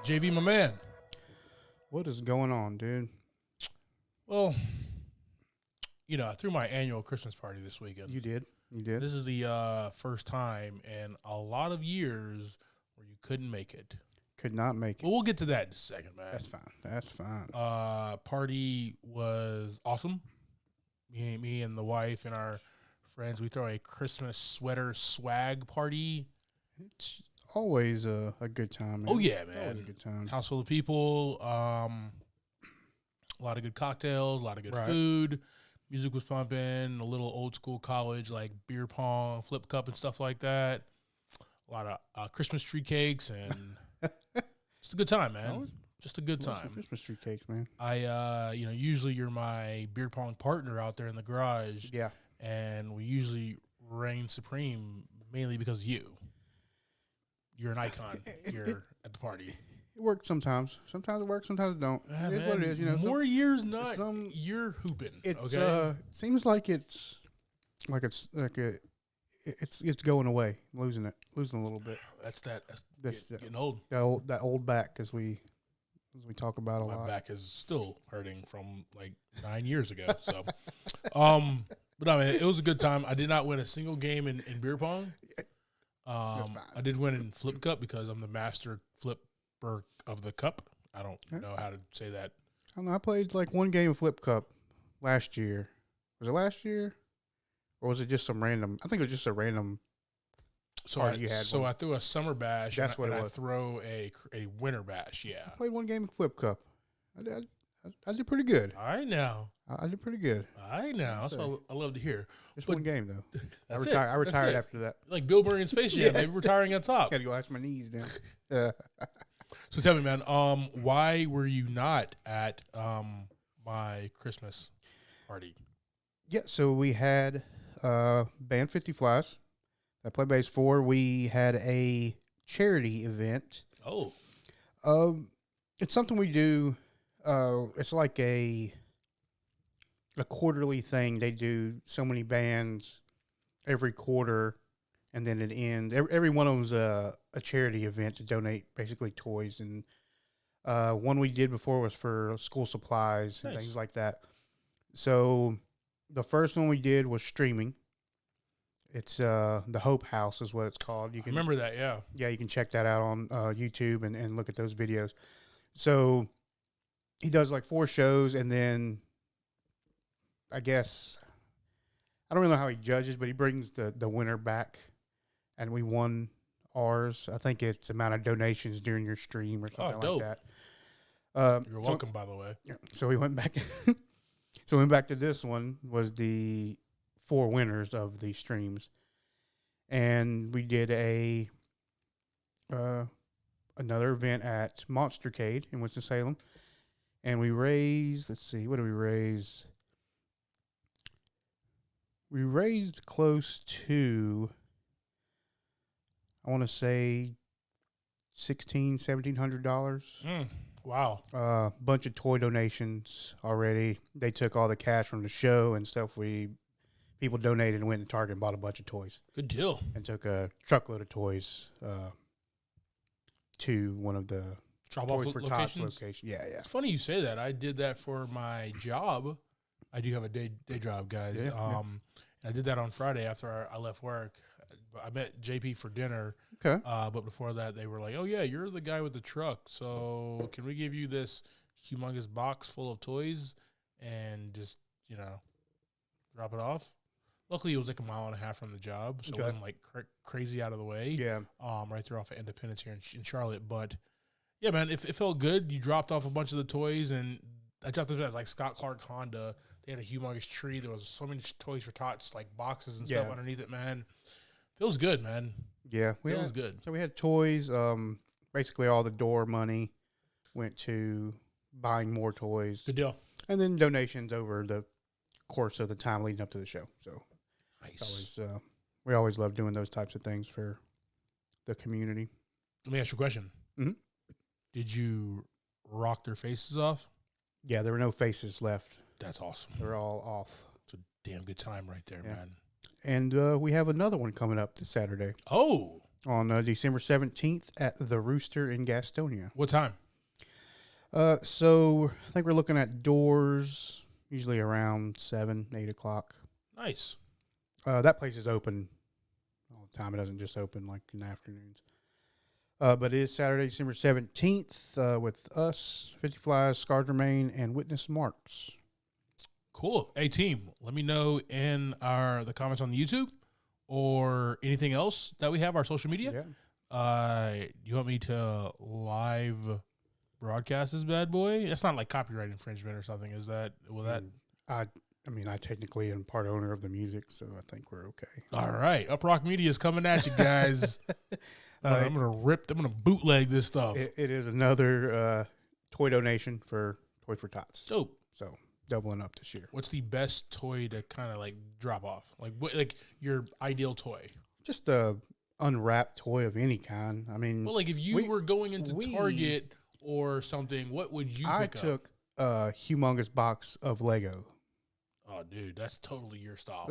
JV, my man. What is going on, dude? Well, I threw my annual Christmas party this weekend. You did. This is the first time in a lot of years where you couldn't make it. Could not make it. Well, we'll get to that in a second, man. That's fine. Party was awesome. Me and the wife and our friends, we throw a Christmas sweater swag party. It's always a good time, man. Oh, yeah, man. Always a good time. House full of people, a lot of good cocktails, a lot of good food. Music was pumping, a little old school college, like beer pong, flip cup, and stuff like that. A lot of Christmas tree cakes, and just a good time, man. Just a good time. Some Christmas tree cakes, man. Usually you're my beer pong partner out there in the garage. Yeah. And we usually reign supreme mainly because of you. You're an icon here at the party. It works sometimes. Sometimes it works, sometimes it don't. It is what it is. More years not, you're hooping. Okay. Seems like it's going away, losing a little bit. That's getting old. That old back, as we talk about a lot. My back is still hurting from like 9 years ago. So, but I mean, it was a good time. I did not win a single game in beer pong. That's fine. I did win in flip cup because I'm the master flipper of the cup. I don't know how to say that. I don't know. I played like one game of flip cup last year. Was it last year? Or was it just some random? I think it was just a random party you had. So I threw a summer bash. That's what it was. I throw a winter bash. Yeah. I played one game of flip cup. I did pretty good. All right now. I did pretty good. All right now. That's what I love to hear. Just one game though. I retired after that. Like Bill Murray in Space Jam, maybe retiring at top. Got to go ask my knees down. So tell me, man, why were you not at my Christmas party? Yeah, so we had Band 50 Flies I play bass for. We had a charity event. Oh. It's something we do. It's like a quarterly thing. They do so many bands every quarter, and then it ends. Every one of them's a charity event to donate basically toys. And one we did before was for school supplies and things like that. So the first one we did was streaming. It's the Hope House is what it's called. You can remember that, yeah. Yeah, you can check that out on YouTube and look at those videos. So he does like 4 shows, and then I guess I don't really know how he judges, but he brings the winner back, and we won ours. I think it's amount of donations during your stream or something like that. You're welcome, by the way. Yeah, so we went back. So we went back to this one, was the 4 winners of the streams, and we did another event at Monstercade in Winston-Salem, and we raised, let's see, what did we raise? We raised close to, I want to say, $1,700. Wow. Bunch of toy donations already. They took all the cash from the show and stuff. People donated and went to Target and bought a bunch of toys. Good deal. And took a truckload of toys to one of the Toys for Tots locations. Yeah. It's funny you say that. I did that for my job. I do have a day job, guys. Yeah. And I did that on Friday after I left work. I met JP for dinner. Okay. But before that, they were like, "Oh yeah, you're the guy with the truck. So can we give you this humongous box full of toys and just drop it off?" Luckily, it was like 1.5 miles from the job, so it wasn't like crazy out of the way. Yeah. Right there off of Independence here in Charlotte. But yeah, man, it felt good. You dropped off a bunch of the toys, and I dropped those at like Scott Clark Honda. They had a humongous tree. There was so many toys for Tots, like boxes and stuff underneath it, man. Feels good, man. Yeah. Feels good. So we had toys. Basically all the door money went to buying more toys. Good deal. And then donations over the course of the time leading up to the show. So nice. We always love doing those types of things for the community. Let me ask you a question. Mm-hmm. Did you rock their faces off? Yeah, there were no faces left. That's awesome. They're all off. It's a damn good time right there, man. And we have another one coming up this Saturday. Oh. on December 17th at the Rooster in Gastonia. What time? So I think we're looking at doors usually around 7, 8 o'clock. Nice. That place is open all the time. It doesn't just open like in the afternoons. But it is Saturday, December 17th with us, 50 Flies, Scarred Remain, and Witness Marks. Cool. Hey, team, let me know in the comments on the YouTube or anything else that we have, our social media. Yeah. You want me to live broadcast this bad boy? It's not like copyright infringement or something, is that? I mean, I technically am part owner of the music, so I think we're okay. All right. Up Rock Media is coming at you guys. I'm going to bootleg this stuff. It is another toy donation for Toy for Tots. Dope. So doubling up this year. What's the best toy to kind of like drop off? Like your ideal toy? Just a unwrapped toy of any kind. I mean, well, like if you were going into Target or something, what would you pick up? I took a humongous box of Lego. Oh, dude, that's totally your style.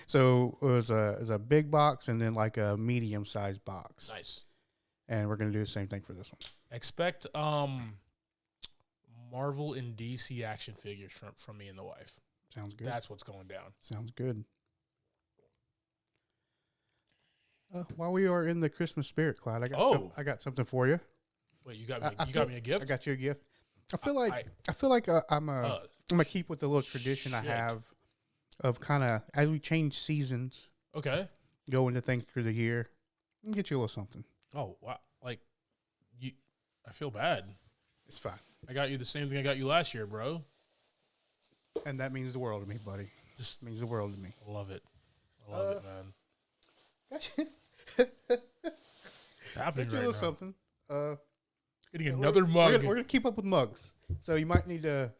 So it was a big box and then like a medium-sized box. Nice. And we're going to do the same thing for this one. Expect Marvel and DC action figures from me and the wife. Sounds good. That's what's going down. Sounds good. While we are in the Christmas spirit, Clyde, I got something for you. Wait, you got me a gift? I got you a gift. I feel like I'm gonna keep with the little tradition I have of kind of as we change seasons. Okay. Go into things through the year and get you a little something. Oh wow! Like I feel bad. It's fine. I got you the same thing I got you last year, bro. And that means the world to me, buddy. Just means the world to me. I love it. I love it, man. Gotcha. It's happening right a little now. something. Getting another mug. We're gonna keep up with mugs, so you might need to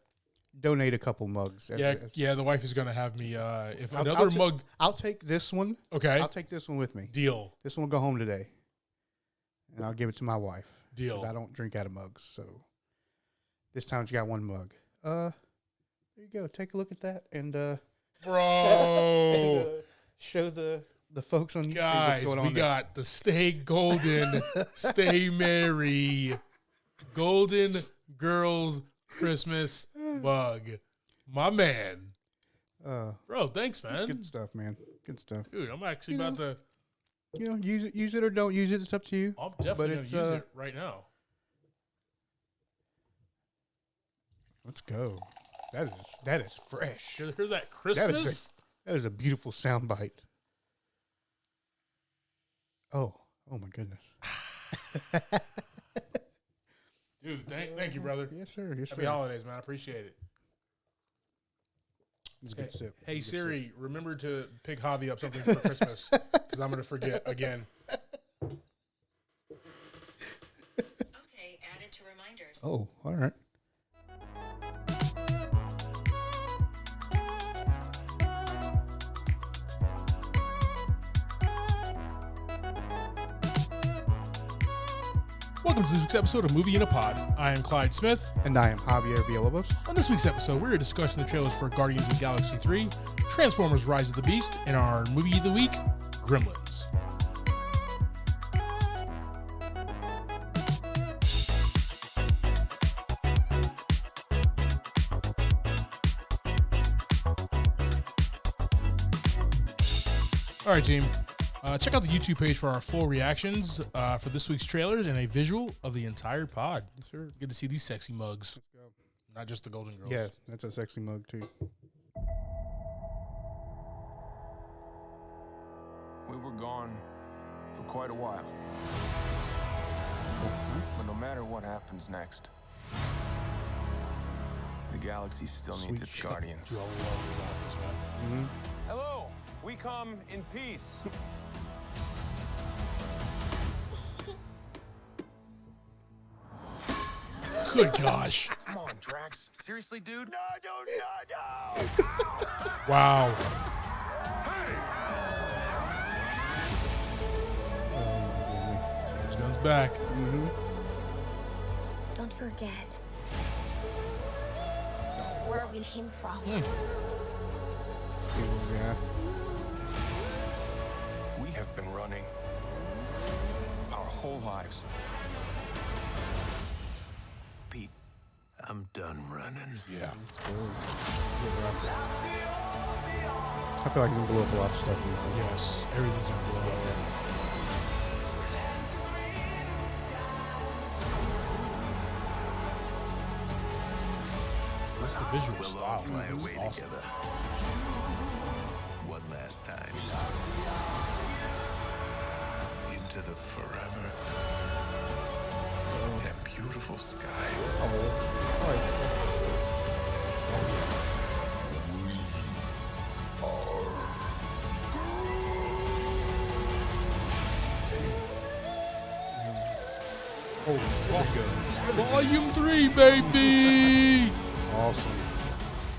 donate a couple mugs. Yeah. The wife is gonna have me. If mug, I'll take this one. Okay. I'll take this one with me. Deal. This one will go home today, and I'll give it to my wife. Deal. Because I don't drink out of mugs, so this time she got one mug. There you go. Take a look at that, and bro, and, show the folks on YouTube guys, what's going on. We got the Stay Golden, Stay Merry, Golden Girls Christmas mug. My man. Bro, thanks, man. That's good stuff, man. Good stuff. Dude, I'm actually about to... use it or don't use it. It's up to you. I'm definitely going to use it right now. Let's go. That is fresh. Hear that Christmas? That is a beautiful soundbite. Oh my goodness. Dude, thank you, brother. Yes, sir. Happy holidays, man. I appreciate it. It's a good sip. Hey, Siri, remember to pick Javi up something for Christmas because I'm going to forget again. Okay, added to reminders. Oh, all right. Welcome to this week's episode of Movie in a Pod. I am Clyde Smith. And I am Javier Villalobos. On this week's episode, we're discussing the trailers for Guardians of the Galaxy 3, Transformers Rise of the Beast, and our movie of the week, Gremlins. All right, team. Check out the YouTube page for our full reactions for this week's trailers and a visual of the entire pod. Yes, sir. Good to see these sexy mugs. Let's go. Not just the Golden Girls. Yeah, that's a sexy mug, too. We were gone for quite a while. But no matter what happens next, the galaxy still needs its guardians. You all love these outfits, man. Mm-hmm. Hello, we come in peace. Good gosh. Come on, Drax. Seriously, dude? No. Wow. James Gunn's back. Mm-hmm. Don't forget where we came from. Yeah. We have been running real lives. Pete, I'm done running. Yeah. I feel like he's gonna blow up a lot of stuff. In this one. Yes. Everything's gonna blow up. What's the visual We'll style? all fly This is away awesome. together. One last time. Into the forever. That beautiful sky. Volume 3, baby. Awesome.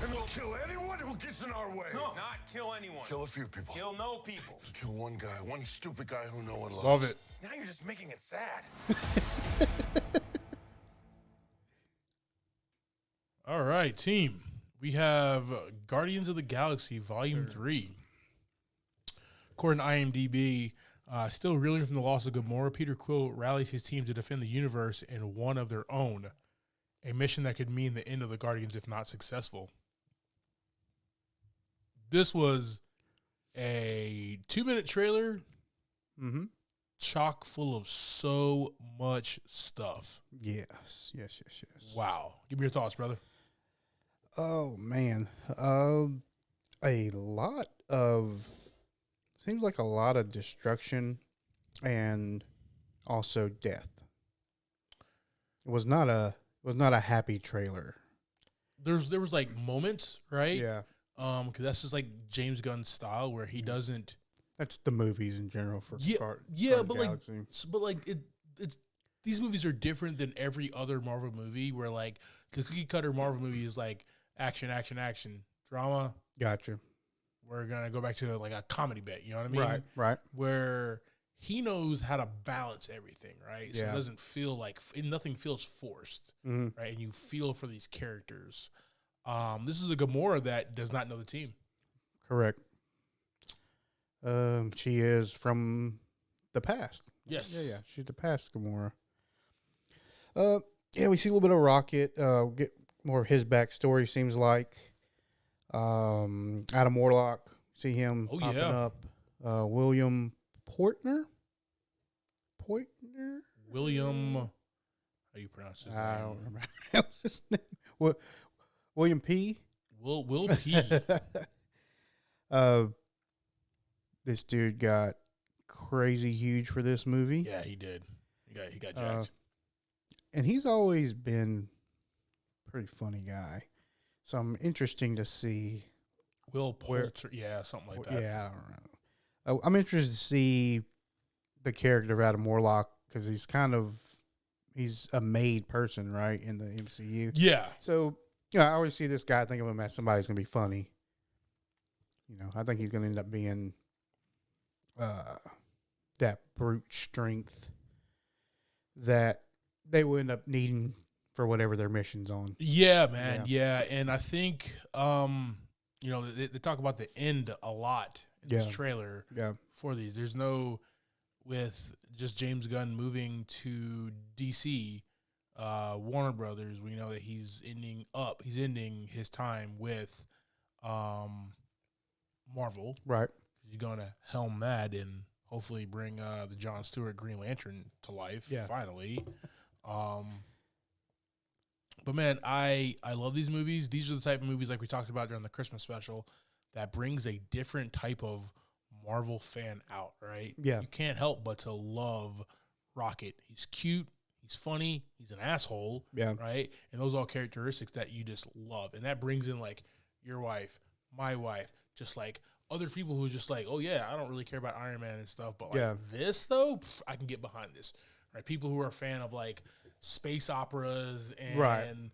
And we'll kill anyone who gets in our way. No, not kill anyone. Kill a few people. Kill no people. Kill one guy, one stupid guy who no one loves. Love it. Now you're just making it sad. All right, team. We have Guardians of the Galaxy Volume 3. According to IMDb, still reeling from the loss of Gamora, Peter Quill rallies his team to defend the universe in one of their own, a mission that could mean the end of the Guardians if not successful. This was a 2-minute trailer Mm-hmm. chock full of so much stuff. Yes. Wow. Give me your thoughts, brother. Oh man, a lot of seems like a lot of destruction and also death. It was not a happy trailer. There was like moments, right? Yeah, Because that's just like James Gunn's style, where he doesn't. that's the movies in general for Yeah, Guardians but Galaxy. it's these movies are different than every other Marvel movie. Where like the cookie cutter Marvel movie is like action, drama. Gotcha. We're gonna go back to like a comedy bit. You know what I mean? Right. Where he knows how to balance everything, right? So it Yeah. doesn't feel like nothing feels forced, Mhm. right? And you feel for these characters. This is a Gamora that does not know the team. Correct. She is from the past. Yes. Yeah. She's the past Gamora. Yeah, we see a little bit of Rocket. Get more of his backstory. Seems like Adam Warlock. See him Oh, popping yeah. up. William Portner. William, how do you pronounce his I name? don't remember his name. William P. Will P. This dude got crazy huge for this movie. Yeah, he did. He got jacked. And he's always been a pretty funny guy. So I'm interesting to see. Will Poulter, yeah, something like that. Yeah, I don't know. I'm interested to see the character of Adam Warlock because he's a made person, right, in the MCU. Yeah. So, I always see this guy, think of him as somebody who's going to be funny. I think he's going to end up being that brute strength that they will end up needing for whatever their mission's on. Yeah, man. Yeah. And I think, they talk about the end a lot in this trailer for these. There's no, with just James Gunn moving to DC, Warner Brothers, we know that he's ending his time with Marvel. Right. He's going to helm that and hopefully bring the John Stewart Green Lantern to life finally. But man, I love these movies. These are the type of movies like we talked about during the Christmas special that brings a different type of Marvel fan out, right? Yeah. You can't help but to love Rocket. He's cute. He's funny. He's an asshole. Yeah. Right? And those are all characteristics that you just love. And that brings in like your wife, my wife, just like other people who are just like, oh yeah, I don't really care about Iron Man and stuff. But like this though, I can get behind this. Right? People who are a fan of like space operas and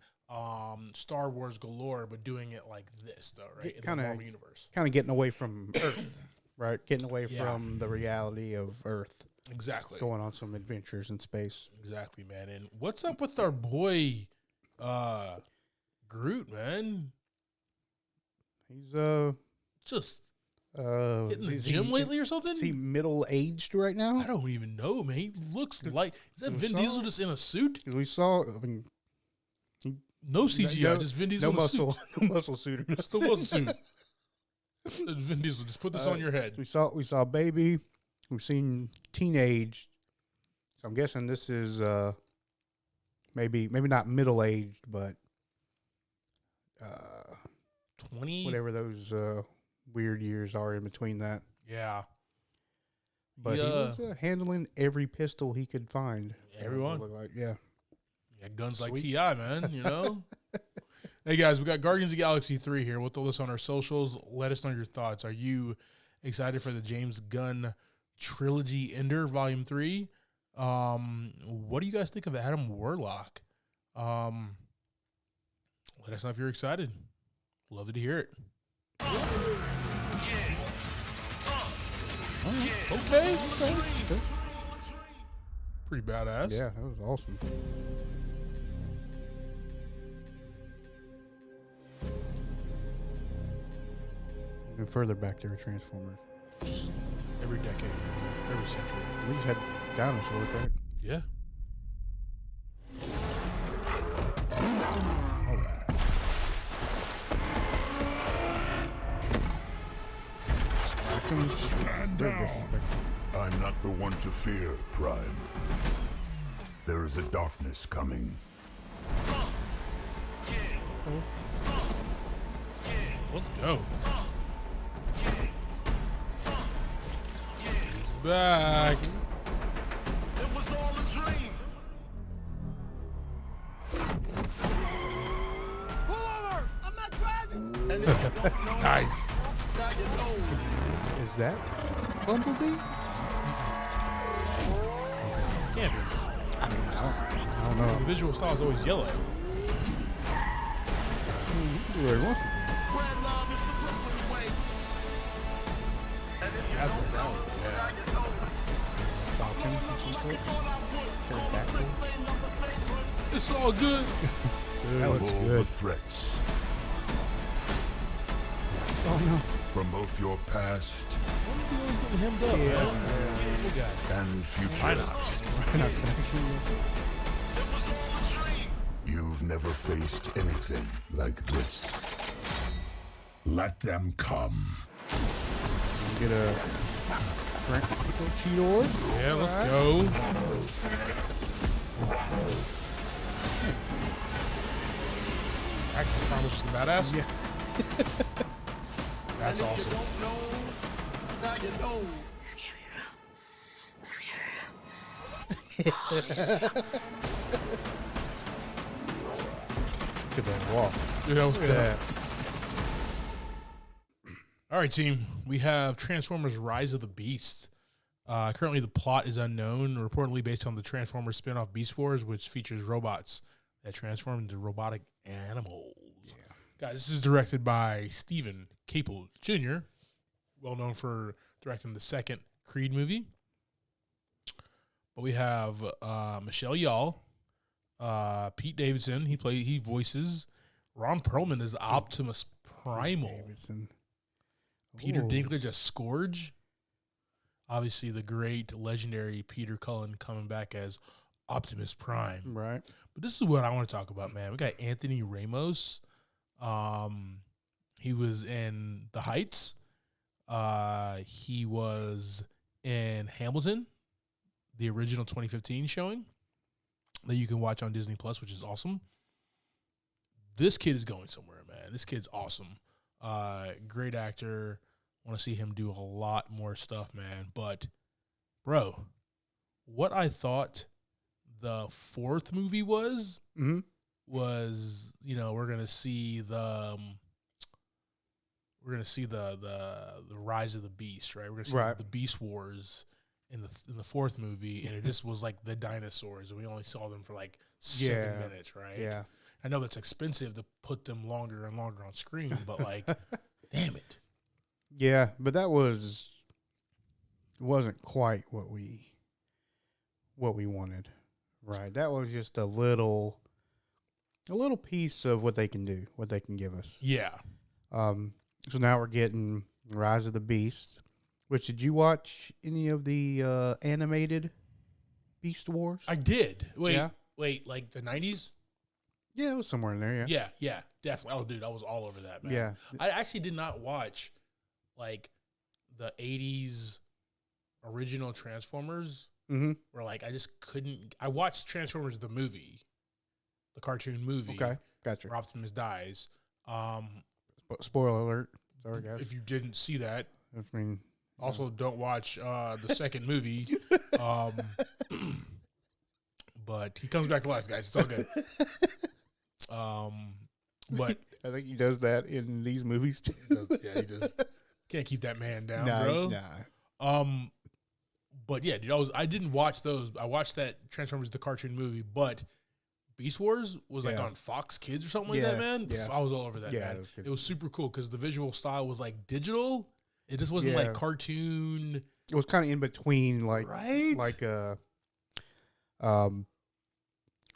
Star Wars galore, but doing it like this though, right? In the Marvel universe. Kind of getting away from Earth, right? Getting away from the reality of Earth. Exactly. Going on some adventures in space. Exactly, man. And what's up with our boy Groot, man? He's just Hitting the gym lately or something? Is he middle aged right now? I don't even know, man. He looks like, is that Vin Diesel just in a suit? Because we saw, I mean, No CGI, just Vin Diesel no in a muscle, suit. no muscle suit. Or Just the muscle suit. Vin Diesel, just put this on your head. We saw baby. We've seen teenage. So I'm guessing this is maybe not middle aged, but 20? whatever those weird years are in between that. Yeah. But he was handling every pistol he could find. Everyone? Yeah. Yeah, guns like Sweet. T.I., man, you know? Hey, guys, we got Guardians of the Galaxy 3 here. We'll throw this on our socials. Let us know your thoughts. Are you excited for the James Gunn trilogy Ender Volume 3? What do you guys think of Adam Warlock? Let us know if you're excited. Love to hear it. Okay. That's- Pretty badass. Yeah, that was awesome. Even further back there, Transformers. Just every decade, every century. We just had dinosaurs, right? Yeah. All right. They're disrespectful. I'm not the one to fear, Prime. There is a darkness coming. Let's go. He's back. It was all a dream. Nice. Is that Bumblebee? Can't be. I don't know. The visual style is always yellow. Where he wants to be. That's what that was. Yeah. Falcon or some sort. Pterodactyl. It's all good. That looks All the good. threats Oh no. from both your past Why are you always getting hemmed up, man? Look at it. and future. Rhinox action. You've never faced anything like this. Let them come. Get a Cheetor. Yeah, let's go. Axel Prime was just a badass? Yeah. That's awesome. Look at that walk. Yeah, that was Look at good. that. All right, team. We have Transformers Rise of the Beast. Currently, the plot is unknown, reportedly based on the Transformers spin-off Beast Wars, which features robots that transform into robotic animals. Yeah. Guys, this is directed by Stephen Caple Jr., well known for directing the second Creed movie. But we have Michelle Yeoh, Pete Davidson. He voices. Ron Perlman is Optimus Primal. Davidson. Peter Ooh. Dinklage as Scourge. Obviously, the great, legendary Peter Cullen coming back as Optimus Prime. Right. But this is what I want to talk about, man. We got Anthony Ramos. He was in The Heights. He was in Hamilton, the original 2015 showing that you can watch on Disney Plus, which is awesome. This kid is going somewhere, man. This kid's awesome. Great actor. Want to see him do a lot more stuff, man. But, bro, what I thought the fourth movie was, Mm-hmm. we're gonna see the rise of the beast, right? We're gonna see Right. the Beast Wars in the fourth movie, and it just was like the dinosaurs, and we only saw them for like 7 minutes, right? Yeah. I know that's expensive to put them longer and longer on screen, but like, damn it. Yeah, but that wasn't quite what we wanted. Right. That was just a little piece of what they can do, what they can give us. Yeah. So now we're getting Rise of the Beast. Which, did you watch any of the animated Beast Wars? I did. Yeah. Wait, like the 90s? Yeah, it was somewhere in there. Yeah. Yeah, definitely. Oh, dude, I was all over that, man. Yeah. I actually did not watch like the 80s original Transformers. Mm-hmm. Where like I just couldn't. I watched Transformers the movie, the cartoon movie. Okay, gotcha. Where Optimus dies. Spoiler alert. Sorry, guys. If you didn't see that, I mean, also don't watch the second movie. But he comes back to life, guys. It's all good. But I think he does that in these movies too. he just can't keep that man down, Nah, bro. nah. But yeah, dude, I didn't watch those. I watched that Transformers the cartoon movie, but Beast Wars was like on Fox Kids or something like that, man. Yeah. I was all over that, Yeah, man. it was good. It was super cool because the visual style was like digital. It just wasn't Yeah. like cartoon. It was kind of in between, like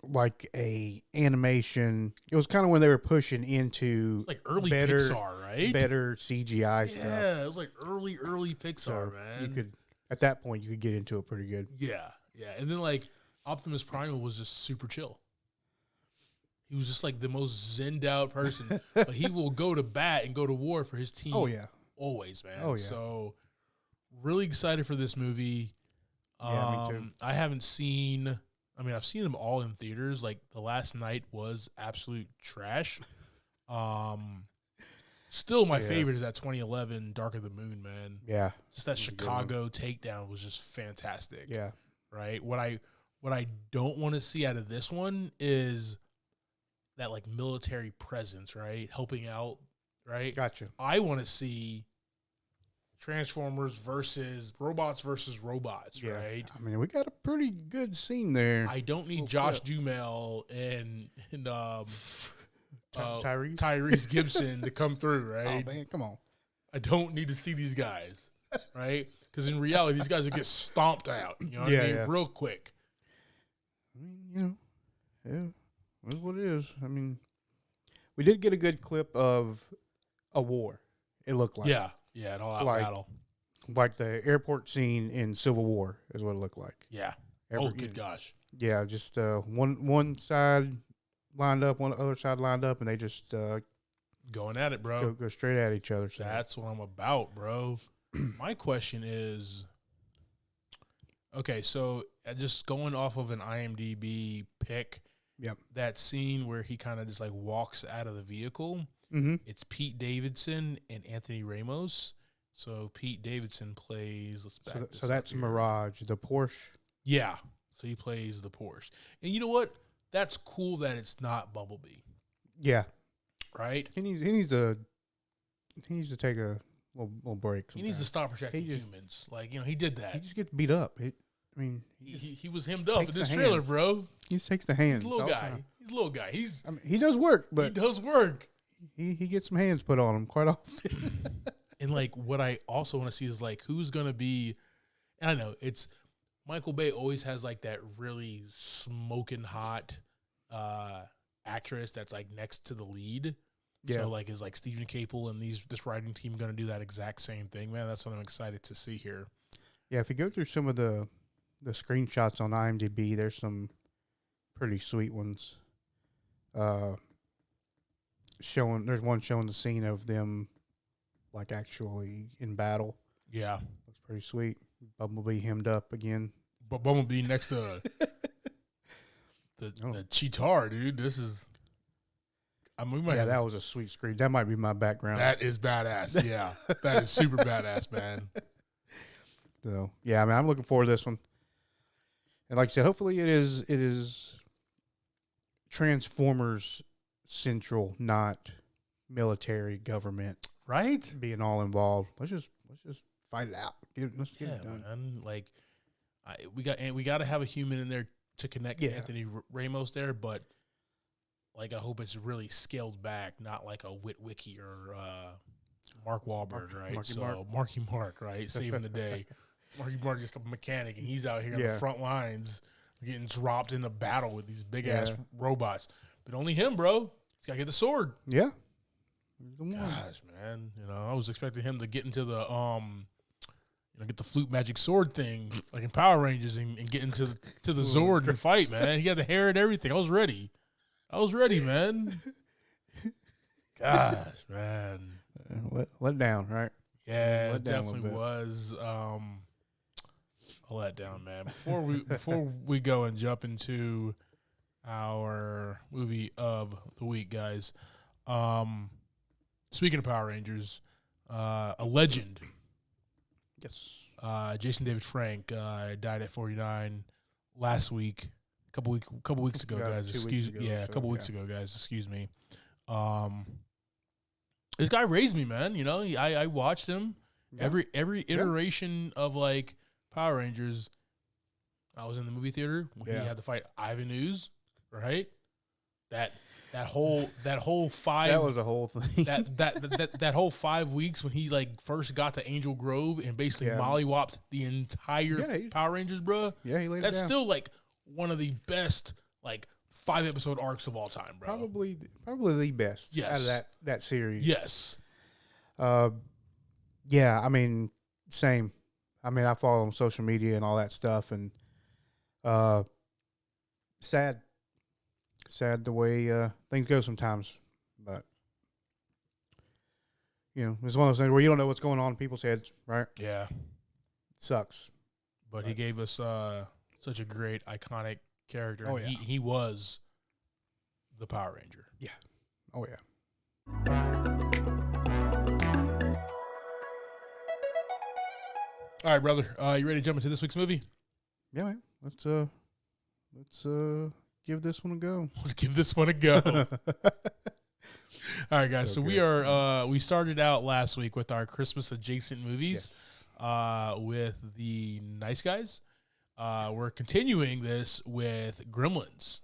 like a animation. It was kind of when they were pushing into Like early better, Pixar, right? better CGI stuff. Yeah, it was like early Pixar, So man. you could, at that point, you could get into it pretty good. Yeah. And then like Optimus Primal was just super chill. He was just like the most zenned out person. But he will go to bat and go to war for his team. Oh yeah, Always, man. Oh, yeah. So really excited for this movie. Yeah, me too. I haven't seen. I mean, I've seen them all in theaters. Like the last night was absolute trash. Still, my favorite is that 2011 Dark of the Moon, man. yeah, Just that It was a good Chicago takedown was just fantastic. yeah. Right. What I don't want to see out of this one is that like military presence, right? Helping out, right? Gotcha. I want to see Transformers versus robots, Yeah. right? I mean, we got a pretty good scene there. I don't need Little Josh clip. Duhamel and Tyrese. Tyrese Gibson to come through, right? Oh man, come on. I don't need to see these guys, right? Because in reality, these guys will get stomped out, you know what I mean? Yeah. Real quick. I mean, yeah, that's what it is. I mean, we did get a good clip of a war. It looked like An all-out Like- battle. like the airport scene in Civil War is what it looked like. Yeah. Every- Good gosh. Yeah, just one side lined up, one other side lined up, and they just Going at it, bro. go straight at each other. So That's what I'm about, bro. My question is, okay, so just going off of an IMDb pick, Yep. that scene where he kind of just like walks out of the vehicle, mm-hmm. it's Pete Davidson and Anthony Ramos. So Pete Davidson plays. Let's back this So up that's here. Mirage, the Porsche. Yeah, so he plays the Porsche, and you know what? That's cool that it's not Bumblebee, Yeah, right? he needs to take a little break. He needs to sometimes. stop protecting He just- humans. Like, you know, he did that. He just gets beat up. He was hemmed up in takes this the trailer, hands. bro. He just takes the hands. He's a little all guy. time. He's a little guy. He's I mean, he does work, he but does work. he gets some hands put on him quite often. And like, what I also want to see is like, who's gonna be? And I know it's Michael Bay always has like that really smoking hot actress that's like next to the lead. Yeah. So like, is like Stephen Caple and this writing team gonna do that exact same thing, man? That's what I'm excited to see here. Yeah, if you go through some of the screenshots on IMDb, there's some pretty sweet ones. There's one showing the scene of them like actually in battle. Yeah, Looks pretty sweet. Bumblebee hemmed up again. but Bumblebee next to the Cheetar, dude. This is. I mean, we might Yeah, have- that was a sweet screen. That might be my background. that is badass. Yeah, that is super badass, man. So yeah, I mean, I'm looking forward to this one. And like I said, hopefully it is Transformers central, not military government Right? being all involved. Let's just fight it out. Let's get Yeah, it done. man. Like, we got to have a human in there to connect Yeah. Anthony Ramos there, but like I hope it's really scaled back, not like a Witwicky or Mark Wahlberg, right? Marky Mark, right? Saving the day. Marky Mark is just a mechanic, and he's out here on Yeah. the front lines getting dropped in a battle with these big Yeah. ass robots. But only him, bro. He's got to get the sword. Yeah. He's the one. Gosh, man. I was expecting him to get into the get the flute magic sword thing like in Power Rangers and get into the Zord and fight, man. He had the hair and everything. I was ready, man. Gosh, man. Let down, right? Yeah, Let it down a definitely little bit. was a letdown, man. Before we go and jump into our movie of the week, guys. Speaking of Power Rangers, a legend. Yes. Jason David Frank died at 49 last week. A couple weeks ago, guys. Excuse me. Yeah, a couple weeks ago, guys. Excuse me. This guy raised me, man. I watched him every iteration of like Power Rangers. I was in the movie theater when he had to fight Ivan Ooze, right? That whole 5. That was a whole thing. that whole 5 weeks when he like first got to Angel Grove and basically mollywopped the entire Power Rangers, bro. Yeah, he laid That's it down. still like one of the best like 5-episode arcs of all time, bro. Probably the best out of that series. Yes. Yeah, I mean, same. I mean, I follow him on social media and all that stuff, and sad the way things go sometimes. But it's one of those things where you don't know what's going on in people's heads, right? Yeah. It sucks. But he gave us such a great, iconic character. Oh, and yeah. He was the Power Ranger. Yeah. Oh, yeah. All right, brother. You ready to jump into this week's movie? Yeah, man. Let's give this one a go. Let's give this one a go. All right, guys. So we started out last week with our Christmas adjacent movies with the Nice Guys. We're continuing this with Gremlins.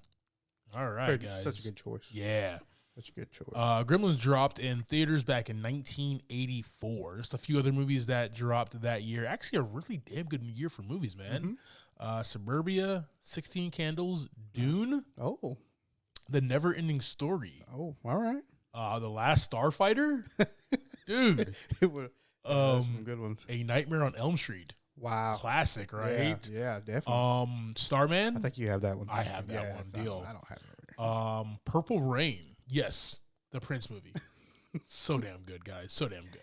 All right, guys. Such a good choice. Yeah. Such a good choice. Gremlins dropped in theaters back in 1984. Just a few other movies that dropped that year. Actually, a really damn good year for movies, man. Suburbia, 16 Candles, Dune. Oh. The Never Ending Story. Oh, all right. The Last Starfighter. Dude. Some good ones. A Nightmare on Elm Street. Wow. Classic, right? Yeah, definitely. Starman. I think you have that one. I have that one. Deal. I don't have it over here. Purple Rain. Yes. The Prince movie. So damn good, guys. So damn good.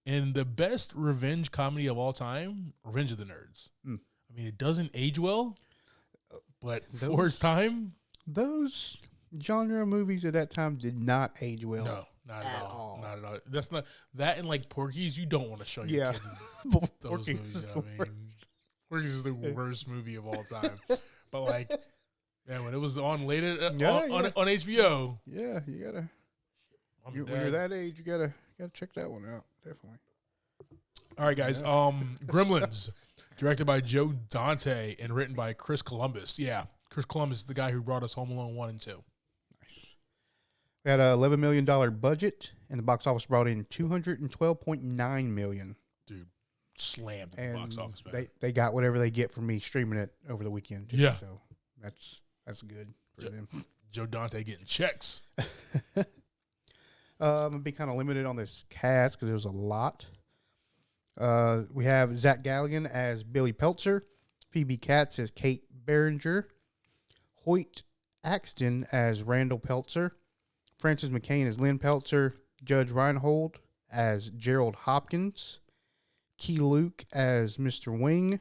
And the best revenge comedy of all time, Revenge of the Nerds. I mean, it doesn't age well, but for its time. Those genre movies at that time did not age well. No, not at all. Not at all. That's not that and like Porky's. You don't want to show your kids those Porky's movies. is You know the what I mean? Porky's is the worst movie of all time. But like, man, when it was on later on HBO. Yeah, you gotta. When you're that age, you gotta check that one out. Definitely. All right, guys. Gremlins, directed by Joe Dante and written by Chris Columbus. Yeah, Chris Columbus, the guy who brought us Home Alone 1 and 2. Nice. We had a $11 million budget, and the box office brought in $212.9 million. Dude, slammed in the box office, man. They got whatever they get from me streaming it over the weekend. Too, yeah. So that's good for them. Joe Dante getting checks. I'm going to be kind of limited on this cast because there's a lot. We have Zach Galligan as Billy Peltzer, Phoebe Katz as Kate Behringer, Hoyt Axton as Randall Peltzer, Francis McCain as Lynn Peltzer, Judge Reinhold as Gerald Hopkins, Key Luke as Mr. Wing,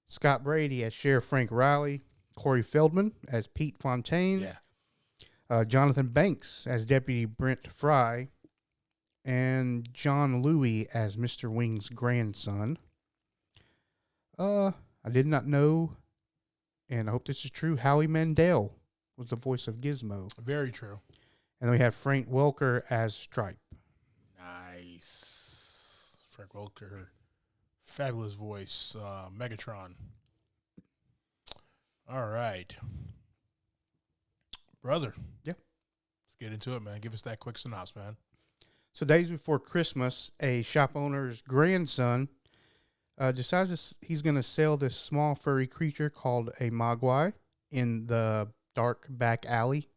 Scott Brady as Sheriff Frank Riley, Corey Feldman as Pete Fontaine, Jonathan Banks as Deputy Brent Fry, and John Louis as Mr. Wing's grandson. I did not know, and I hope this is true, Howie Mandel was the voice of Gizmo. Very true. And then we have Frank Welker as Stripe. Nice. Frank Welker. Fabulous voice. Megatron. All right. Brother. Yeah. Let's get into it, man. Give us that quick synopsis, man. So days before Christmas, a shop owner's grandson decides he's going to sell this small furry creature called a mogwai in the dark back alley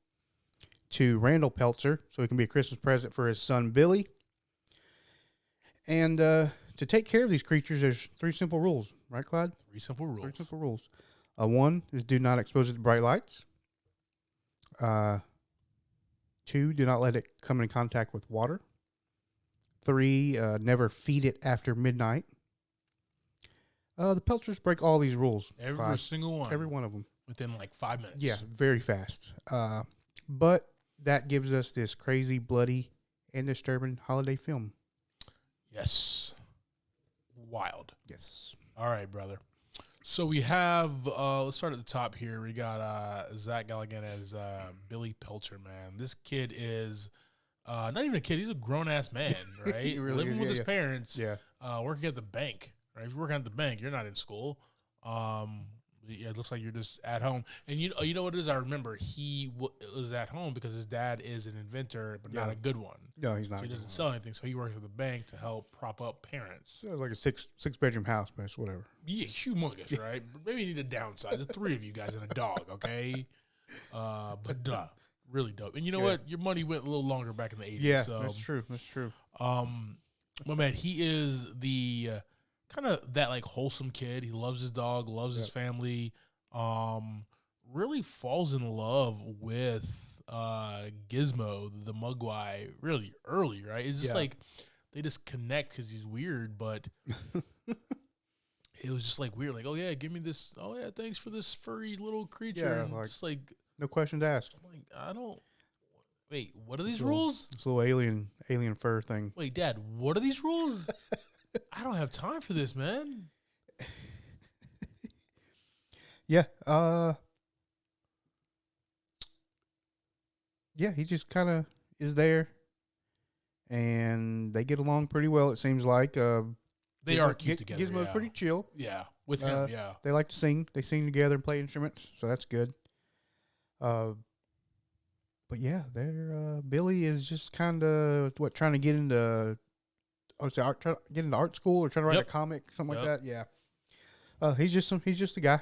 to Randall Peltzer so he can be a Christmas present for his son Billy. And to take care of these creatures, there's 3 simple rules, right, Clyde? 3 simple rules. 3 simple rules. 1 is do not expose it to bright lights. 2, do not let it come in contact with water. 3, never feed it after midnight. The Peltzers break all these rules. Every single one. Every one of them. Within like 5 minutes. Yeah, very fast. But that gives us this crazy, bloody, and disturbing holiday film. Yes. Wild. Yes. All right, brother. So we have, let's start at the top here. We got Zach Galligan as Billy Peltzer, man. This kid is not even a kid. He's a grown-ass man, right? He really Living is, with yeah, his yeah. parents, Yeah. Working at the bank, right? If you're working at the bank, you're not in school. Yeah, it looks like you're just at home. And you know what it is? I remember he was at home because his dad is an inventor, but not a good one. No, he's not. So he doesn't sell anything. So he works at the bank to help prop up parents. So it was like a six bedroom house, but it's whatever. Yeah, humongous, right? Maybe you need a downside. The 3 of you guys and a dog, okay? But really dope. And you know what? Your money went a little longer back in the 80s. Yeah, so, that's true. That's true. But man, he is the kind of that like wholesome kid. He loves his dog, loves his family. Really falls in love with Gizmo, the Mugwai, really early, right? It's just like they just connect because he's weird, but it was just like weird. Like, oh yeah, give me this. Oh yeah, thanks for this furry little creature. Yeah, like, just like no questions asked. I'm like, I don't. Wait, what are these rules? This little alien fur thing. Wait, Dad, what are these rules? I don't have time for this, man. Yeah. Yeah, he just kind of is there, and they get along pretty well. It seems like They are cute together. Gizmo's pretty chill. Yeah, with him. Yeah, they like to sing. They sing together and play instruments, so that's good. But yeah, they're Billy is just kind of trying to get into get into art school or trying to write a comic, something like that. Yeah. He's just the guy.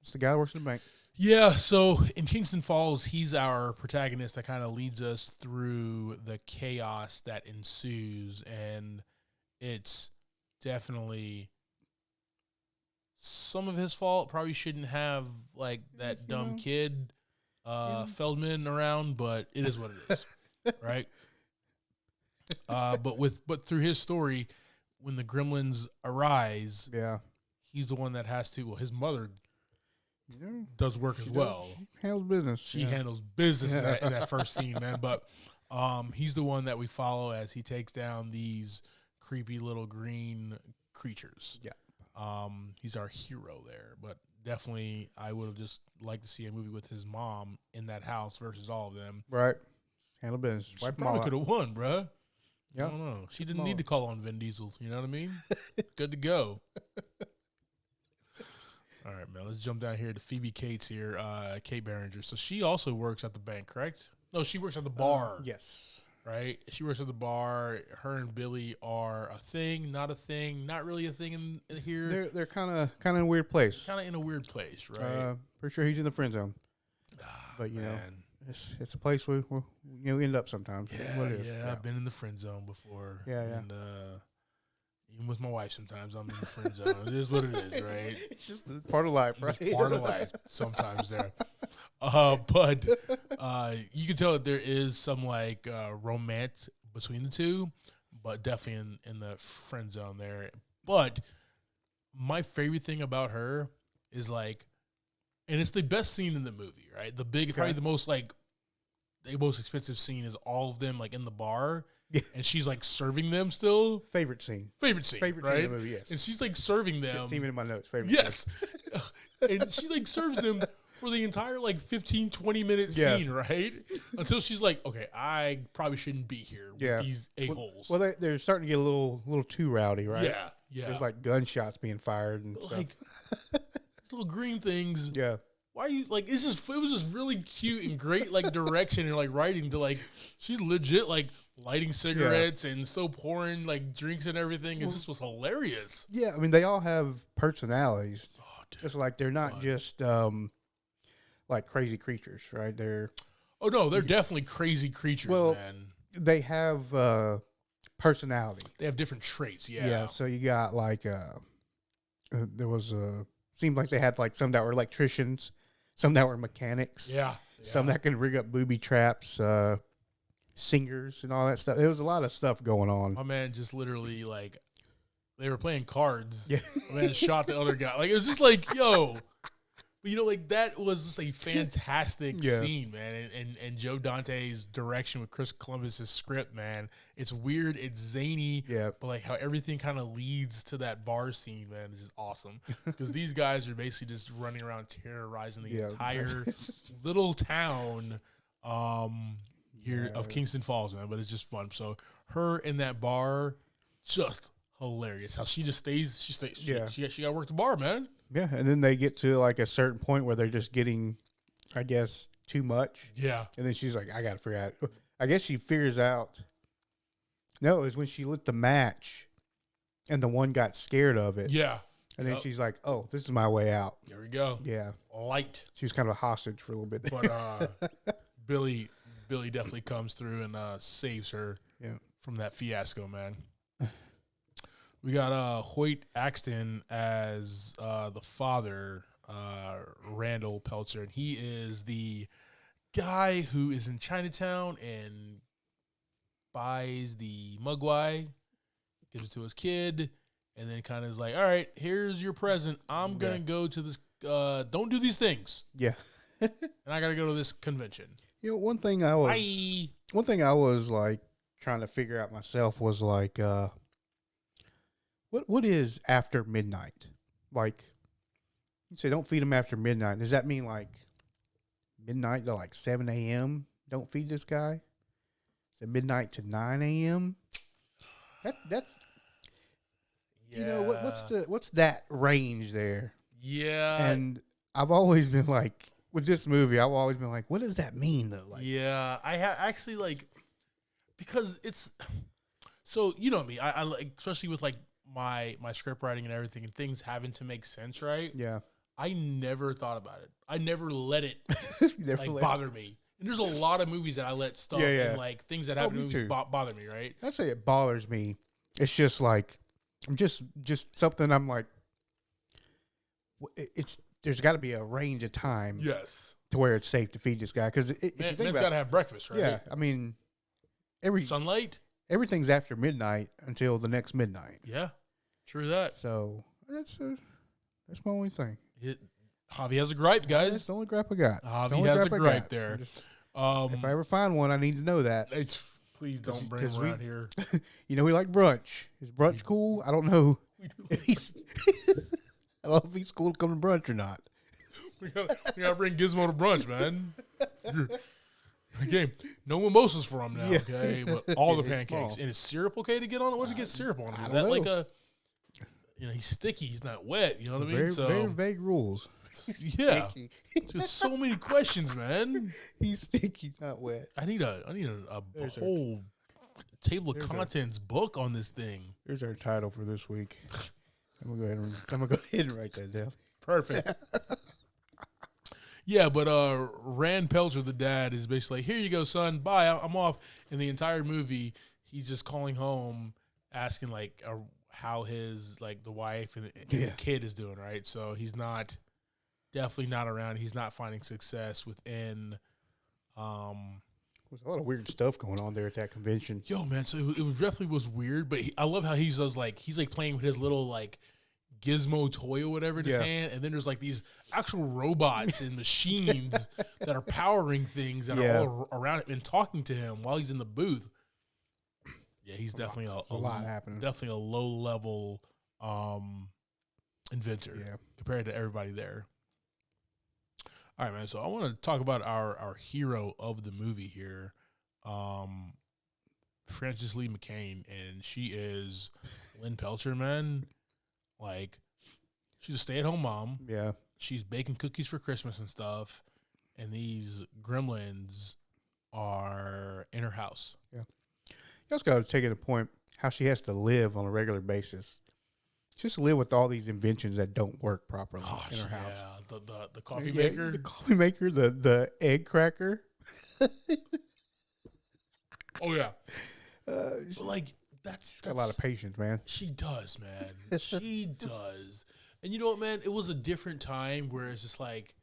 It's the guy that works in the bank. Yeah, so in Kingston Falls, he's our protagonist that kind of leads us through the chaos that ensues, and it's definitely some of his fault. Probably shouldn't have like that dumb kid Feldman around, but it is what it is, right? But through his story, when the Gremlins arise, he's the one that has to. Well, his mother does work as well. Handles business. She handles business in that first scene, man. But he's the one that we follow as he takes down these creepy little green creatures. Yeah. He's our hero there. But definitely, I would have just liked to see a movie with his mom in that house versus all of them. Right. Handle business. She probably could have won, bruh. Yeah. I don't know. She didn't need to call on Vin Diesel. You know what I mean? Good to go. All right, man. Let's jump down here to Phoebe Cates here, Kate Barringer. So she also works at the bank, correct? No, she works at the bar. Yes. Right? She works at the bar. Her and Billy are a thing, not a thing, not really a thing in here. They're kind of in a weird place. Kind of in a weird place, right? Pretty sure he's in the friend zone. But you know, it's a place where end up sometimes. Yeah, I've been in the friend zone before. Yeah. And even with my wife, sometimes I'm in the friend zone. It is what it is, right? It's just part of life, right? It's part of life sometimes there. But you can tell that there is some like romance between the two, but definitely in the friend zone there. But my favorite thing about her is like, and it's the best scene in the movie, right? Probably the most expensive scene is all of them like in the bar. Yeah. And she's like serving them still. Favorite scene, right? Scene in the movie, yes. And she's like serving them. It's even in my notes. Favorite. Yes. And she like serves them for the entire like 15, 20-minute scene, right? Until she's like, okay, I probably shouldn't be here with these a-holes. Well, they're starting to get a little too rowdy, right? Yeah. There's like gunshots being fired and stuff. Like little green things. Yeah. Why are you like? It was just really cute and great like direction and like writing to like she's legit like lighting cigarettes and still pouring like drinks and everything. It just was hilarious. Yeah, I mean they all have personalities. Oh, dude, just like they're not just like crazy creatures, right? They're Oh no, they're definitely crazy creatures, Well, man. They have personality. They have different traits. Yeah. Yeah. So you got like there was seemed like they had like some that were electricians, some that were mechanics, Yeah. some that can rig up booby traps, singers and all that stuff. There was a lot of stuff going on. My man just literally like they were playing cards. Yeah. My man shot the other guy. Like it was just like, yo. But you know, like that was just a fantastic scene, man. And Joe Dante's direction with Chris Columbus's script, man. It's weird, it's zany, but like how everything kind of leads to that bar scene, man, is just awesome. Because these guys are basically just running around terrorizing the entire little town here of Kingston Falls, man. But it's just fun. So her in that bar, just hilarious. How she just stays, she got to work the bar, man. Yeah, and then they get to like a certain point where they're just getting, I guess, too much. Yeah. And then she's like, I got to figure out. I guess she figures out. No, it was when she lit the match and the one got scared of it. Yeah. And then she's like, oh, this is my way out. There we go. Yeah. Light. She was kind of a hostage for a little bit there. But Billy definitely comes through and saves her from that fiasco, man. We got Hoyt Axton as the father, Randall Peltzer, and he is the guy who is in Chinatown and buys the Mugwai, gives it to his kid, and then kind of is like, all right, here's your present. I'm going to go to this, don't do these things. Yeah. And I got to go to this convention. You know, one thing I was like trying to figure out myself was like, what is after midnight? Like, you say don't feed them after midnight. Does that mean like midnight to like 7 a.m.? Don't feed this guy? Is it midnight to 9 a.m.? That's you know what's that range there? Yeah. And I've always been like, with this movie, I've always been like, what does that mean though? Like, yeah, I actually like, because it's so, you know me, I like, especially with like my script writing and everything and things having to make sense, right? Yeah. I never thought about it. I never let it like bother me. And there's a lot of movies that I let stuff and like things that happen in movies bother me, right? I'd say it bothers me. It's just like, I'm just something I'm like, there's got to be a range of time. Yes. To where it's safe to feed this guy. Because if you think man's got to have breakfast, right? Yeah. I mean, sunlight? Everything's after midnight until the next midnight. Yeah. True that. So that's my only thing. Javi has a gripe, guys. That's the only gripe I got. Javi has a gripe there. If I ever find one, I need to know that. Please don't bring him around here. You know, we like brunch. Is brunch cool? I don't know. I don't know if he's cool to come to brunch or not. We gotta bring Gizmo to brunch, man. Okay, no mimosas for him now, okay? But all the pancakes. And is syrup okay to get on it? What if you get syrup on it? Is that like a, he's sticky, he's not wet, you know what I mean? Very vague rules. Yeah. Just so many questions, man. He's sticky, not wet. I need a whole table of contents book on this thing. Here's our title for this week. I'm gonna go ahead and write that down. Perfect. Yeah, but Rand Peltzer, the dad, is basically like, here you go, son, bye, I'm off. And the entire movie, he's just calling home, asking like how his like the wife and the kid is doing, right? So he's definitely not around. He's not finding success within. There's a lot of weird stuff going on there at that convention. Yo, man, so it definitely was weird, but I love how he's playing with his little like gizmo toy or whatever in his hand, and then there's like these actual robots and machines that are powering things that are all around him and talking to him while he's in the booth. Yeah, he's definitely a lot happening. Definitely a low level inventor compared to everybody there. All right, man. So I want to talk about our hero of the movie here, Frances Lee McCain, and she is Lynn Peltzer, man. Like, she's a stay-at-home mom. Yeah. She's baking cookies for Christmas and stuff, and these gremlins are in her house. Yeah. You also got to take it to point how she has to live on a regular basis. Just live with all these inventions that don't work properly in her house. Yeah, the coffee maker. The coffee maker, the egg cracker. Oh yeah. But like that's Got a lot of patience, man. She does, man. She does. And you know what, man? It was a different time where it's just like,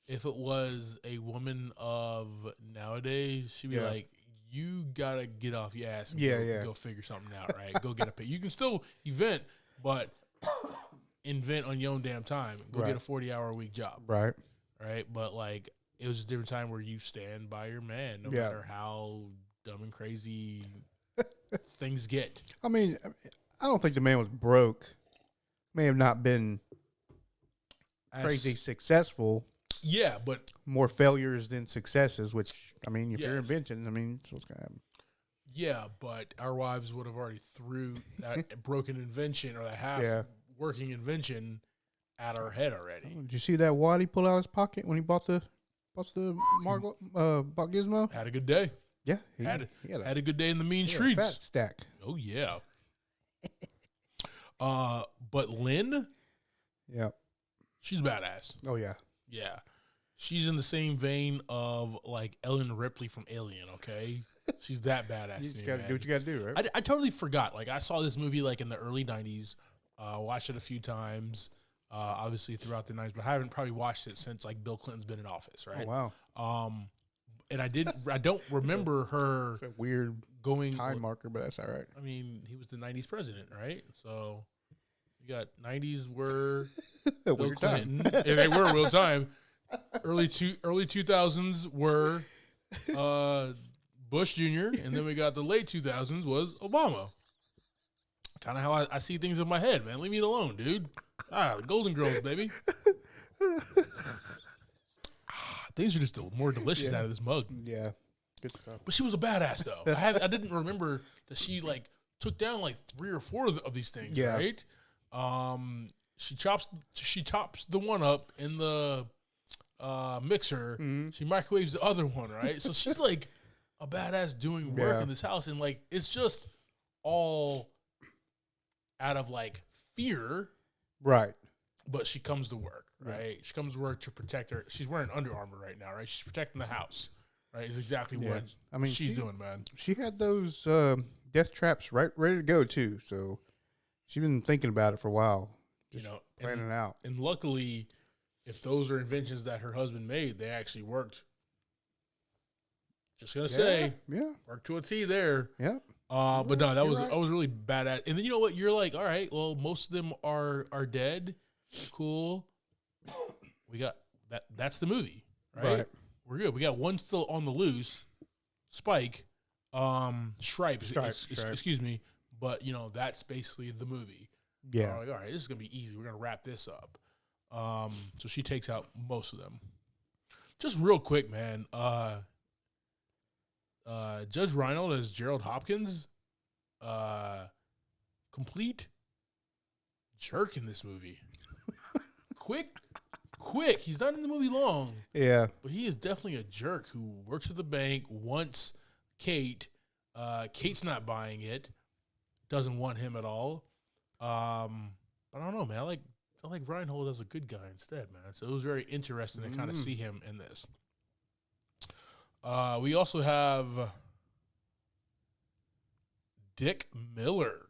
if it was a woman of nowadays, she'd be like, you gotta get off your ass and go figure something out, right? Go get a pay. You can still event, but invent on your own damn time. Go get a 40-hour a week job. Right. Right? But like, it was a different time where you stand by your man, no matter how dumb and crazy things get. I mean, I don't think the man was broke. May have not been crazy successful. Yeah, but more failures than successes, which, I mean, if you're inventing, I mean, that's what's going to happen. Yeah, but our wives would have already threw that broken invention or that half-working invention at our head already. Oh, did you see that wad he pulled out of his pocket when he bought the bought Gizmo? Had a good day. Yeah. He had a good day in the mean streets. Fat stack. Oh, yeah. But Lynn? Yeah. She's badass. Oh, yeah. Yeah. She's in the same vein of, like, Ellen Ripley from Alien, okay? She's that badass. You just got to do what you got to do, right? I totally forgot. Like, I saw this movie, like, in the early 90s. Watched it a few times, obviously, throughout the 90s. But I haven't probably watched it since, like, Bill Clinton's been in office, right? Oh, wow. And I don't remember her. It's a weird going time marker, but that's all right. I mean, he was the 90s president, right? So you got 90s were a Bill weird Clinton. time. Yeah, they were a real time. Early 2000s were Bush Jr., and then we got the late 2000s was Obama. Kind of how I see things in my head, man. Leave me alone, dude. The Golden Girls, baby. Things are just more delicious out of this mug. Yeah, good stuff. But she was a badass, though. I didn't remember that she like took down like 3 or 4 of these things, right? She chops the one up in the mixer. Mm-hmm. She microwaves the other one, right? So she's like a badass doing work in this house, and like it's just all out of like fear, right? But she comes to work, right? She comes to work to protect her. She's wearing Under Armour right now, right? She's protecting the house, right? Is exactly what she's doing, man. She had those death traps ready to go too, so she's been thinking about it for a while. Just planning it out. And luckily, if those are inventions that her husband made, they actually worked. Just gonna say, worked to a T there. Yeah. But no, that was really badass. And then you know what? You're like, all right, well, most of them are dead. Cool. We got that. That's the movie, right? We're good. We got one still on the loose. Spike, Stripes. Excuse me. But that's basically the movie. Yeah. Like, all right, this is gonna be easy. We're gonna wrap this up. So she takes out most of them. Just real quick, man. Judge Reinhold as Gerald Hopkins, complete jerk in this movie. Quick. He's not in the movie long. Yeah. But he is definitely a jerk who works at the bank, wants Kate. Kate's not buying it. Doesn't want him at all. But I don't know, man. I like Reinhold as a good guy instead, man. So it was very interesting to kind of see him in this. We also have Dick Miller,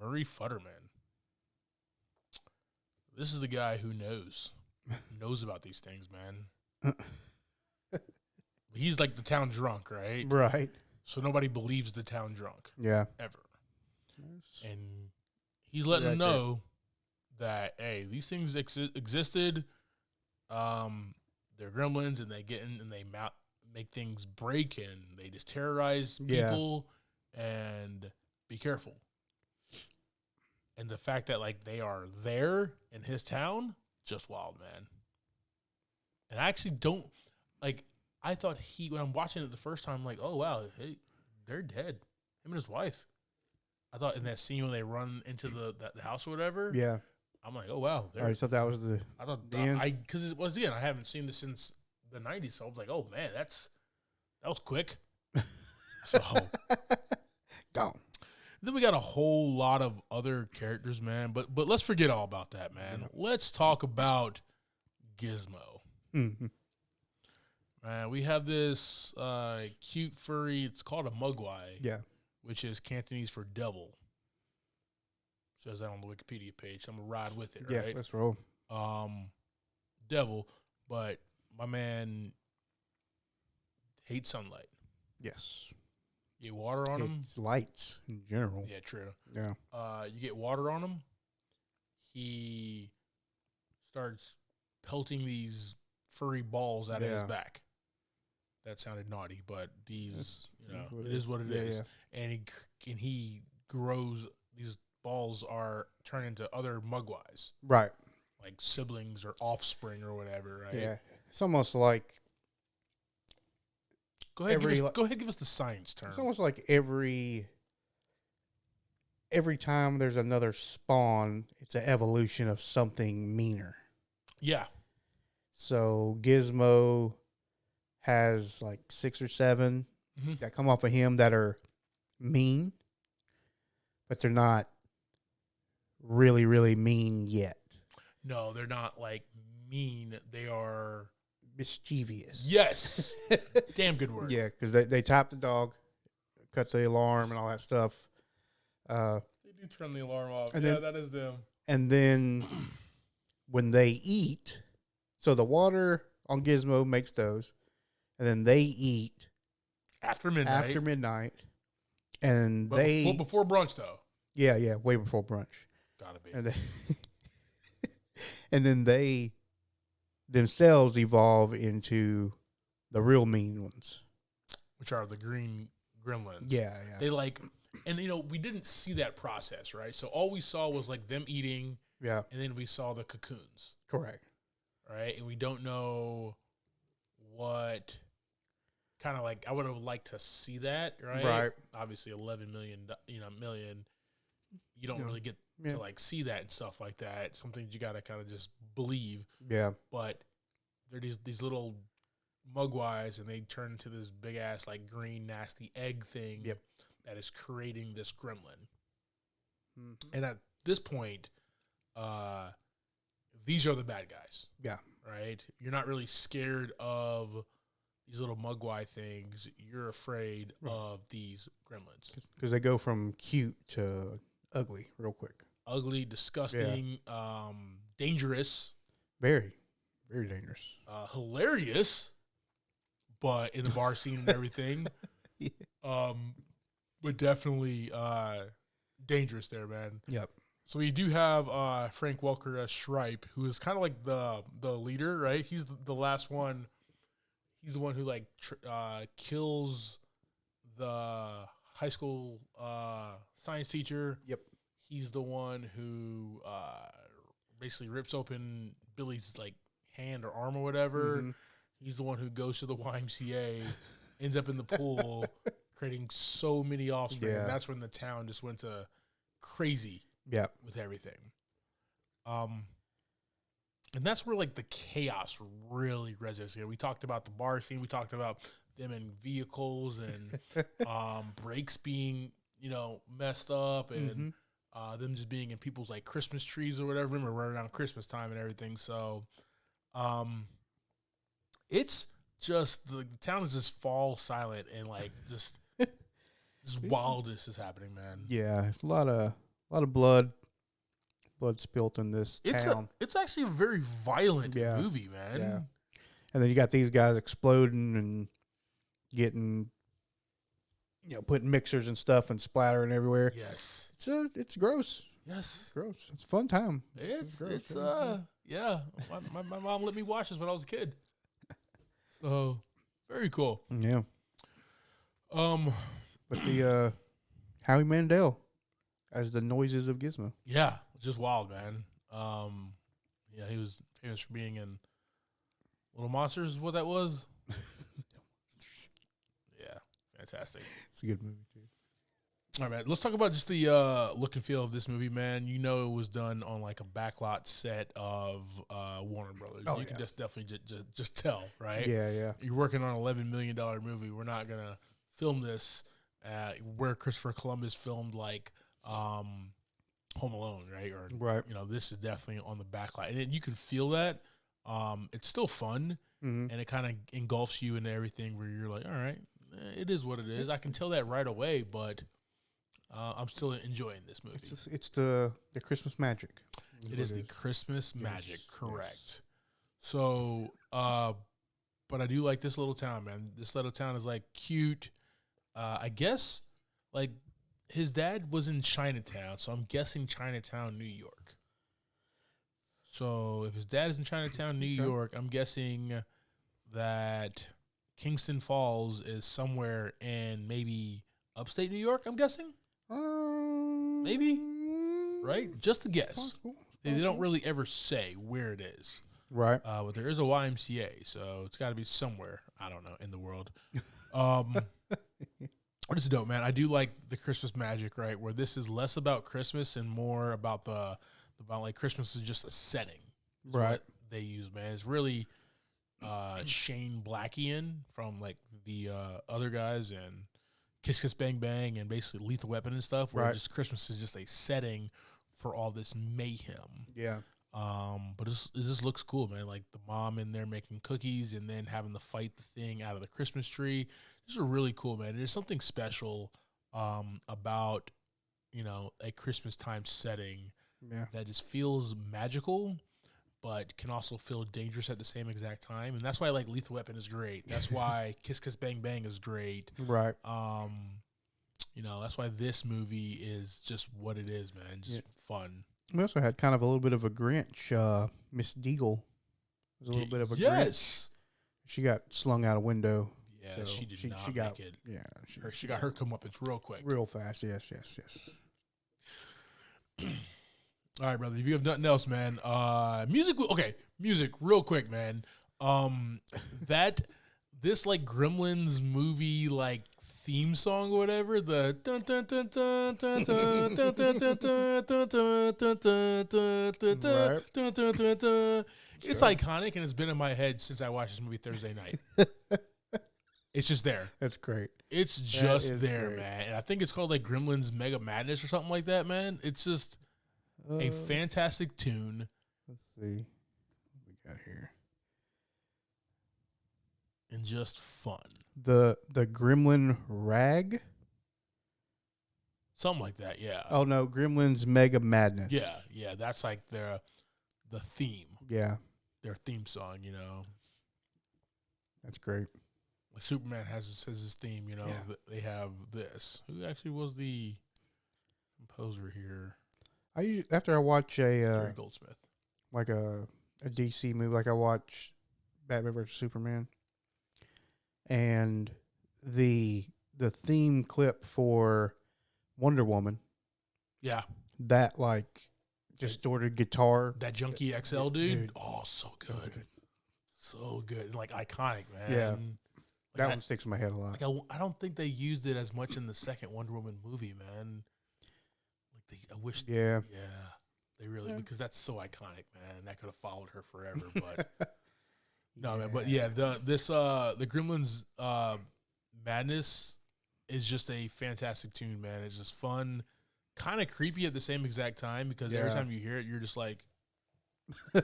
Murray Futterman. This is the guy who knows about these things, man. He's like the town drunk, right? Right. So nobody believes the town drunk. Yeah. Ever. And he's letting them know that, hey, these things existed. They're gremlins, and they make things break, and they just terrorize people. And be careful. And the fact that like they are there in his town, just wild, man. And I actually don't like. I thought when I'm watching it the first time, I'm like, oh wow, hey, they're dead. Him and his wife. I thought in that scene when they run into the house or whatever. Yeah. I'm like, oh wow. I thought that was the. I thought the end? Because it was the end. I haven't seen this since the '90s, so I was like, oh man, that was quick. So gone. Then we got a whole lot of other characters, man. But let's forget all about that, man. Yeah. Let's talk about Gizmo. Mm-hmm. We have this cute furry. It's called a mugwai. Yeah. Which is Cantonese for devil. Says that on the Wikipedia page. I'm gonna ride with it, Yeah, right? let's roll. Devil, but my man hates sunlight. Yes. You get water on him. It's lights in general. Yeah, true. Yeah. You get water on him. He starts pelting these furry balls out of his back. That sounded naughty, but these, it is what it is. Yeah. And he grows. These balls are turned into other mugwais, Right. like siblings or offspring or whatever. Right? Yeah. It's almost like Go ahead, give us the science term. it's almost like every time there's another spawn, it's an evolution of something meaner. Yeah. So Gizmo has like 6 or 7 that come off of him that are mean, but they're not really, really mean yet. No, they're not like mean. They are Mischievous. yes. Damn good word. Yeah, because they tap the dog, cut the alarm and all that stuff. They do turn the alarm off. And Yeah, then- that is them. And then when they eat, so the water on Gizmo makes those, and then they eat After midnight. after midnight, and But they before brunch though. yeah, way before brunch, Gotta be. and then and then they themselves evolve into the real mean ones. Which are the green gremlins. Yeah. They like, and we didn't see that process, right? So all we saw was like them eating, Yeah, and then we saw the cocoons, correct. right? And we don't know what kind of like, I would have liked to see that, right? Right. Obviously 11 million, million, you don't really get Yeah. to like see that and stuff like that. Some things you got to kind of just believe, Yeah, but they're these little mugwais, and they turn into this big ass like green nasty egg thing. Yep. That is creating this gremlin. Mhm. And at this point, these are the bad guys. Yeah. Right? You're not really scared of these little mugwai things. You're afraid of these gremlins. because they go from cute to ugly real quick. Ugly, disgusting, dangerous, Very, very dangerous. hilarious, but in the bar scene and everything. Yeah. But definitely dangerous there, man. Yep. So we do have Frank Welker as Shripe, who is kind of like the leader, right? He's the last one. He's the one who like kills the high school science teacher. Yep. He's the one who basically rips open Billy's like hand or arm or whatever. Mhm. He's the one who goes to the YMCA, ends up in the pool, creating so many offspring. Yeah. And that's when the town just went to crazy Yep. with everything. And that's where like the chaos really resonates here. We talked about the bar scene. We talked about them in vehicles and brakes being, messed up, and them just being in people's like Christmas trees or whatever. Remember, running around Christmas time and everything. So, it's just the town is just fall silent and like just this wildness is happening, man. Yeah, it's a lot of blood spilt in this town. It's actually a very violent Yeah. movie, man. Yeah. And then you got these guys exploding and getting, putting mixers and stuff and splattering everywhere. Yes. It's gross. Yes. Gross. It's a fun time. It's gross, yeah. My mom let me watch this when I was a kid. So very cool. Yeah. But the Howie Mandel as the noises of Gizmo. Yeah, just wild, man. Yeah, he was famous for being in Little Monsters, is what that was. Yeah, fantastic. It's a good movie too. All right, man. Let's talk about just the look and feel of this movie, man. It was done on like a backlot set of Warner Brothers. Oh, You can yeah. just definitely just tell, right? Yeah. You're working on an $11 million movie. We're not gonna film this where Christopher Columbus filmed like Home Alone, right? Or Right. this is definitely on the backlot, and then you can feel that. It's still fun. Mhm. and it kind of engulfs you into everything where you're like, all right, it is what it is. I can tell that right away, but I'm still enjoying this movie. It's the Christmas magic. It is the Christmas magic, Yes, correct. yes. So, but I do like this little town, man. This little town is like cute. I guess like his dad was in Chinatown, so I'm guessing Chinatown, New York. So if his dad is in Chinatown, New York, I'm guessing that Kingston Falls is somewhere in maybe upstate New York, I'm guessing. Maybe, right? Just a guess. Possible. They don't really ever say where it is. Right. But there is a YMCA, so it's got to be somewhere, I don't know, in the world. But it's dope, man. I do like the Christmas magic, right? Where this is less about Christmas and more about about like Christmas is just a setting. Is Right. what they use, man. It's really Shane Blackian from like the other guys and Kiss Kiss Bang Bang and basically Lethal Weapon and stuff, where Right. just Christmas is just a setting for all this mayhem. Yeah. But it just looks cool, man. Like the mom in there making cookies and then having to fight the thing out of the Christmas tree. This is really cool, man. There's something special about, you know, a Christmas time setting Yeah. that just feels magical, but can also feel dangerous at the same exact time. And that's why like Lethal Weapon is great. That's why Kiss Kiss Bang Bang is great. Right. You know, that's why this movie is just what it is, man. Just fun. We also had kind of a little bit of a Grinch. Miss Deagle was a little bit of a Grinch. Yes. She got slung out a window. Yeah, so she did not she got, make it. Yeah. She got her comeuppance real quick. real fast. Yes, yes, yes. All right, brother. If you have nothing else, man, music. Okay, music, real quick, man. This like Gremlins movie like theme song or whatever. The dun dun dun dun dun dun dun dun dun dun dun dun dun dun dun dun dun dun dun. It's iconic and it's been in my head since I watched this movie Thursday night. It's just there. That's great. It's just is there, great. man. And I think it's called like Gremlins Mega Madness or something like that, man. It's just a fantastic tune Let's see what we got here. and just fun. The Gremlin Rag. Something like that, yeah. Oh no, Gremlins Mega Madness. Yeah, that's like the theme, Yeah, their theme song, you know. that's great. Like Superman has his theme, you know. Yeah. They have this. Who actually was the composer here? I usually after I watch Jerry Goldsmith. like a DC movie, like I watch Batman vs Superman, and the theme clip for Wonder Woman, Yeah, that like distorted guitar. that Junkie XL dude. Dude. Oh, so good. So good. And like iconic, man. Yeah. Like That one sticks in my head a lot. Like I don't think they used it as much in the second Wonder Woman movie, man. Like I wish. Yeah. Yeah. They really because that's so iconic, man. That could have followed her forever, but no, man. But yeah, the Gremlins Madness is just a fantastic tune, man. It's just fun, kind of creepy at the same exact time because every Yeah. time you hear it, you're just like,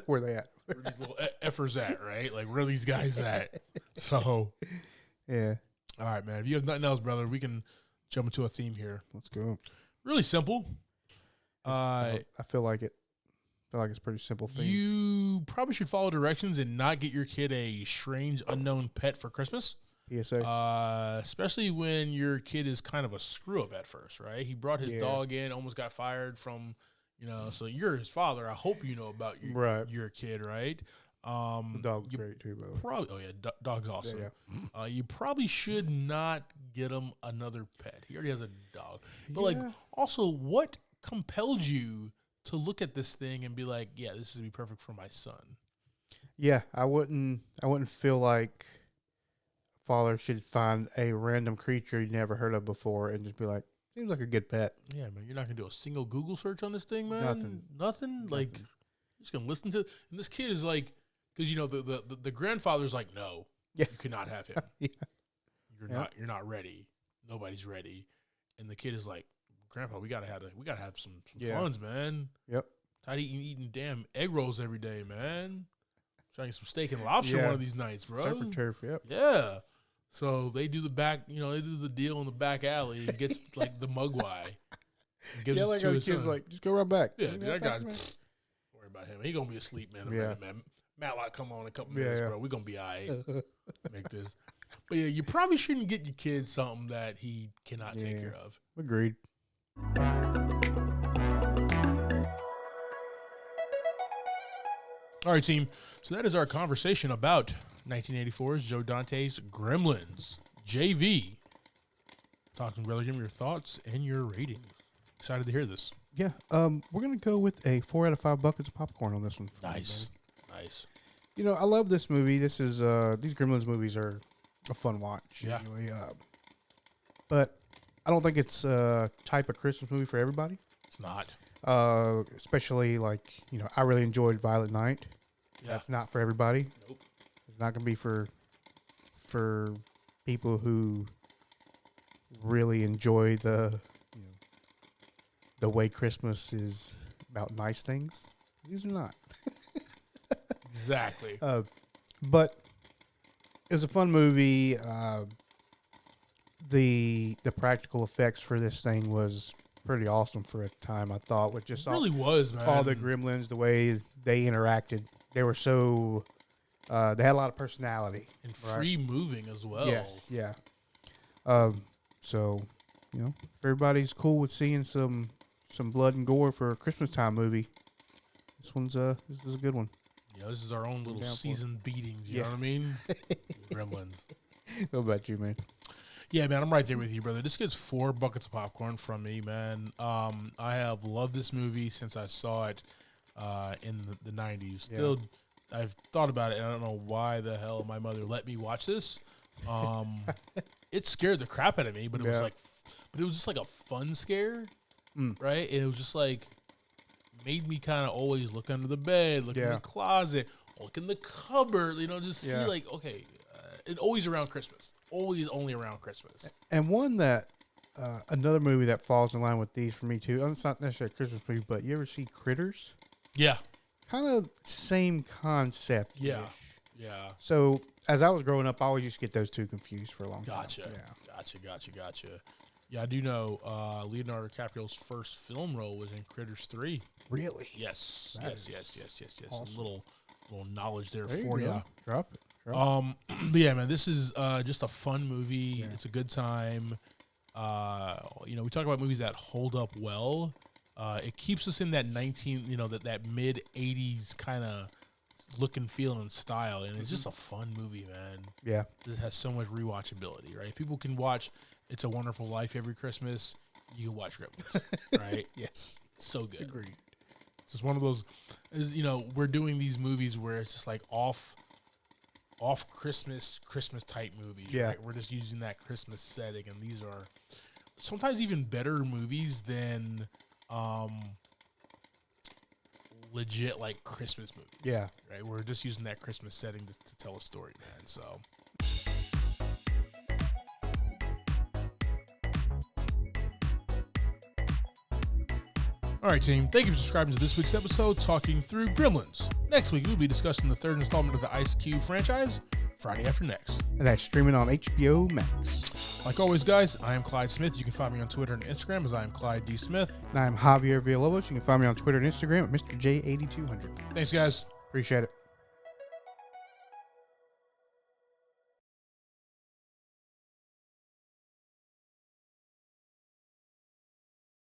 Where they at? where these little effers at, right? Like where are these guys at? So, Yeah. all right, man. If you have nothing else, brother, we can jump into a theme here. Let's go. Really simple. I feel like it. I feel like it's a pretty simple thing. You probably should follow directions and not get your kid a strange unknown pet for Christmas. PSA. Especially when your kid is kind of a screw up at first, right? He brought his dog in, almost got fired from, you know. So you're his father. I hope you know about your kid, right? The dog's great too, by the way. Probably. Oh yeah, dog's awesome. Yeah. You probably should not get him another pet. He already has a dog. But like, also, what compelled you to look at this thing and be like, yeah, this would be perfect for my son? Yeah, I wouldn't feel like a father should find a random creature you never heard of before and just be like, seems like a good pet. Yeah, man, you're not gonna do a single Google search on this thing, man. Nothing. Like, you're just gonna listen to. And this kid is like, because you know the grandfather's like, no, Yeah. you cannot have him. You're not ready. Nobody's ready. And the kid is like, Grandpa, we gotta have some funds, man. Yep. Tired eating damn egg rolls every day, man. Trying to get some steak and lobster Yeah. one of these nights, bro. Surf and turf, yep. Yeah. So they do the back, they do the deal in the back alley and gets like the mugwai. Gives Yeah, it like to our his kids, son. like, just go right back. Yeah, You dude, know, that back, guy's man. worry about him. He gonna be asleep, man. In a Yeah. minute, man. Matlock, come on in a couple Yeah, minutes, yeah. bro. We gonna be all right. Make this. But yeah, you probably shouldn't get your kid something that he cannot take Yeah. care of. Agreed. All right, team. So that is our conversation about 1984's Joe Dante's Gremlins. JV. Talking Brother, give me your thoughts and your ratings. Excited to hear this. Yeah, we're gonna go with a 4 out of 5 buckets of popcorn on this one. Nice. Nice. You know, I love this movie. This is these Gremlins movies are a fun watch. Yeah. Usually, but I don't think it's a type of Christmas movie for everybody. It's not. Especially like I really enjoyed Violent Night. Yeah. That's not for everybody. Nope. It's not gonna be for people who really enjoy the the way Christmas is about nice things. These are not. Exactly. But it was a fun movie. The practical effects for this thing was pretty awesome for a time, I thought, with just It really was, man. all the Gremlins, the way they interacted. They were so they had a lot of personality. and right? free moving as well. Yes, yeah. So, if everybody's cool with seeing some blood and gore for a Christmas time movie, this is a good one. This is our own little down for it. seasoned beatings. You Yeah. know what I mean? Gremlins. What about you, man? Yeah, man, I'm right there with you, brother. This gets 4 buckets of popcorn from me, man. I have loved this movie since I saw it in the 90s. Yeah. Still, I've thought about it, and I don't know why the hell my mother let me watch this. It scared the crap out of me, but it was Yeah. just like a fun scare, Mm. right? And it was just like made me kind of always look under the bed, look in Yeah. the closet, look in the cupboard, just Yeah. see like, okay, and always around Christmas. Always only around Christmas. And one that another movie that falls in line with these for me too. It's not necessarily a Christmas movie, but you ever see Critters? Yeah. Kind of same concept. Yeah. Yeah. So as I was growing up, I always used to get those two confused for a long Gotcha. time. Yeah. Gotcha. Yeah, I do know Leonardo DiCaprio's first film role was in Critters 3. Really? Yes. That Yes. is A awesome. little knowledge there There for you you. go. Drop it. But yeah, man, this is just a fun movie. Yeah. It's a good time. We talk about movies that hold up well. It keeps us in that that mid 80s kind of look and feel and style, and it's just a fun movie, man. Yeah. It has so much rewatchability, right? People can watch It's a Wonderful Life every Christmas. You can watch Gremlins, right? Yes. So good. Agreed. It's just one of those, we're doing these movies where it's just like off Christmas type movies. Yeah. Right? We're just using that Christmas setting, and these are sometimes even better movies than legit like Christmas movies. Yeah. Right. We're just using that Christmas setting to tell a story, man. So. All right, team. Thank you for subscribing to this week's episode, talking through Gremlins. Next week, we'll be discussing the 3rd installment of the Ice Cube franchise, Friday after next. And that's streaming on HBO Max. Like always, guys, I am Clyde Smith. You can find me on Twitter and Instagram as I am Clyde D. Smith. And I'm Javier Villalobos. You can find me on Twitter and Instagram at Mr. J8200. Thanks, guys. Appreciate it.